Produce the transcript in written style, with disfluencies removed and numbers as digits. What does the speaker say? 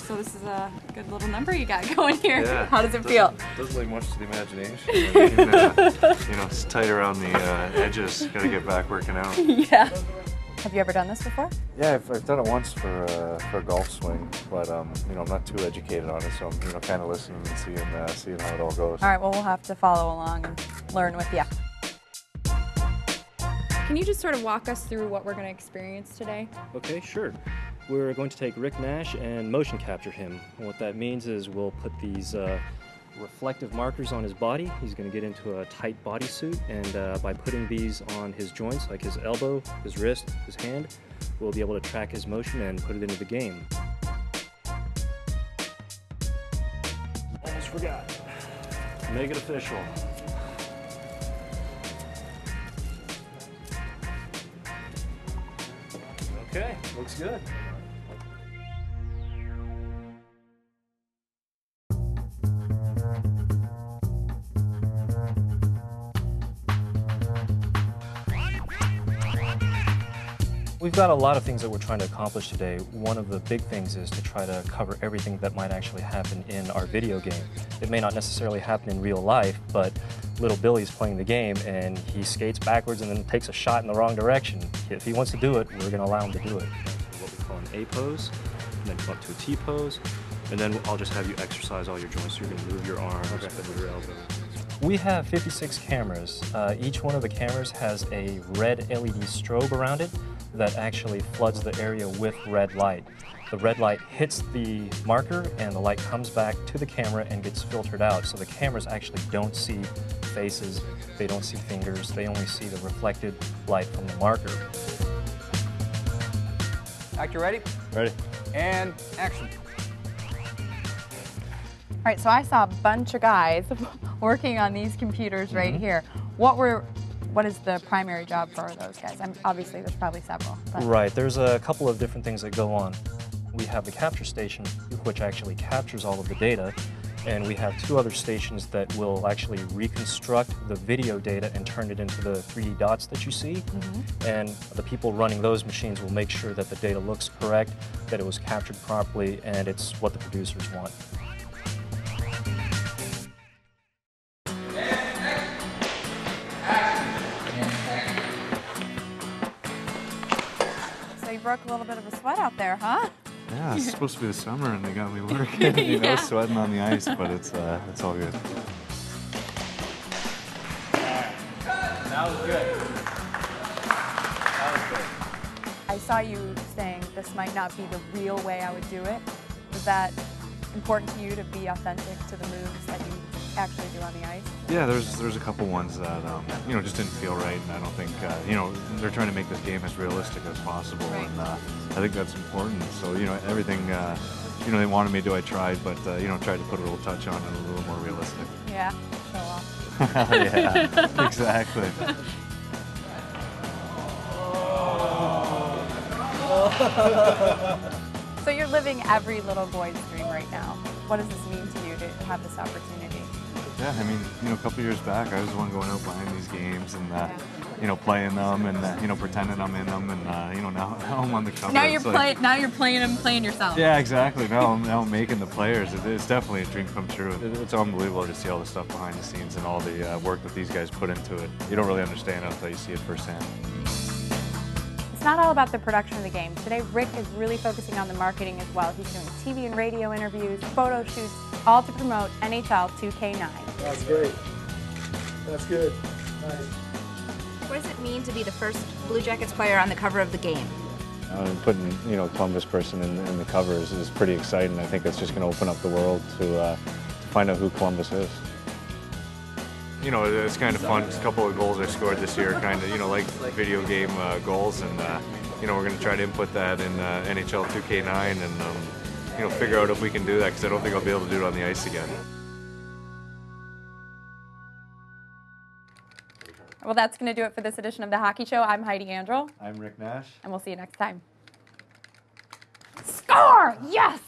So this is a good little number you got going here. Yeah. How does it feel? Doesn't leave much to the imagination. You know, it's tight around the edges. Got to get back working out. Yeah. Have you ever done this before? Yeah, I've done it once for a golf swing, but you know, I'm not too educated on it, so I'm kind of listening and seeing how it all goes. All right. Well, we'll have to follow along and learn with you. Can you just sort of walk us through what we're going to experience today? Okay, sure. We're going to take Rick Nash and motion capture him. And what that means is we'll put these reflective markers on his body. He's going to get into a tight bodysuit, and by putting these on his joints, like his elbow, his wrist, his hand, we'll be able to track his motion and put it into the game. Almost forgot. Make it official. Okay, looks good. We've got a lot of things that we're trying to accomplish today. One of the big things is to try to cover everything that might actually happen in our video game. It may not necessarily happen in real life, but little Billy's playing the game and he skates backwards and then takes a shot in the wrong direction. If he wants to do it, we're going to allow him to do it. What we call an A pose, and then come up to a T pose, and then I'll just have you exercise all your joints. So you're going to move your arms, bend your elbows. We have 56 cameras. Each one of the cameras has a red LED strobe around it that actually floods the area with red light. The red light hits the marker and the light comes back to the camera and gets filtered out. So the cameras actually don't see faces, they don't see fingers, they only see the reflected light from the marker. Actor ready? Ready. And action. All right. So I saw a bunch of guys working on these computers right here. What is the primary job for those guys? Obviously, there's probably several. But. Right, there's a couple of different things that go on. We have the capture station, which actually captures all of the data, and we have two other stations that will actually reconstruct the video data and turn it into the 3D dots that you see. And the people running those machines will make sure that the data looks correct, that it was captured properly, and it's what the producers want. So you broke a little bit of a sweat out there, huh? Yeah, it's supposed to be the summer, and they got me working, you know, sweating on the ice, but it's all good. That was good. That was good. I saw you saying this might not be the real way I would do it. Was that important to you to be authentic to the moves that you actually do on the ice? Yeah, there's a couple ones that you know, just didn't feel right, and I don't think you know, they're trying to make this game as realistic as possible, right. And I think that's important. So you know, everything you know, they wanted me to do, I tried, but you know, tried to put a little touch on it, a little more realistic. Yeah, show off. Yeah, exactly. So you're living every little boy's dream right now. What does this mean to you to have this opportunity? Yeah, I mean, you know, a couple years back, I was the one going out buying these games and, you know, playing them and, you know, pretending I'm in them, and, you know, now I'm on the cover. Now you're playing them, playing yourself. Yeah, exactly. Now I'm making the players. It's definitely a dream come true. It's unbelievable to see all the stuff behind the scenes and all the work that these guys put into it. You don't really understand it until you see it firsthand. It's not all about the production of the game. Today, Rick is really focusing on the marketing as well. He's doing TV and radio interviews, photo shoots, all to promote NHL 2K9. That's great. That's good. Nice. What does it mean to be the first Blue Jackets player on the cover of the game? Putting, you know, Columbus person in the covers is pretty exciting. I think it's just going to open up the world to find out who Columbus is. You know, it's kind of fun. A couple of goals I scored this year, kind of, you know, like video game goals, and you know, we're going to try to input that in NHL 2K9 and you know, figure out if we can do that, because I don't think I'll be able to do it on the ice again. Well, that's going to do it for this edition of The Hockey Show. I'm Heidi Andrel. I'm Rick Nash. And we'll see you next time. Score! Yes!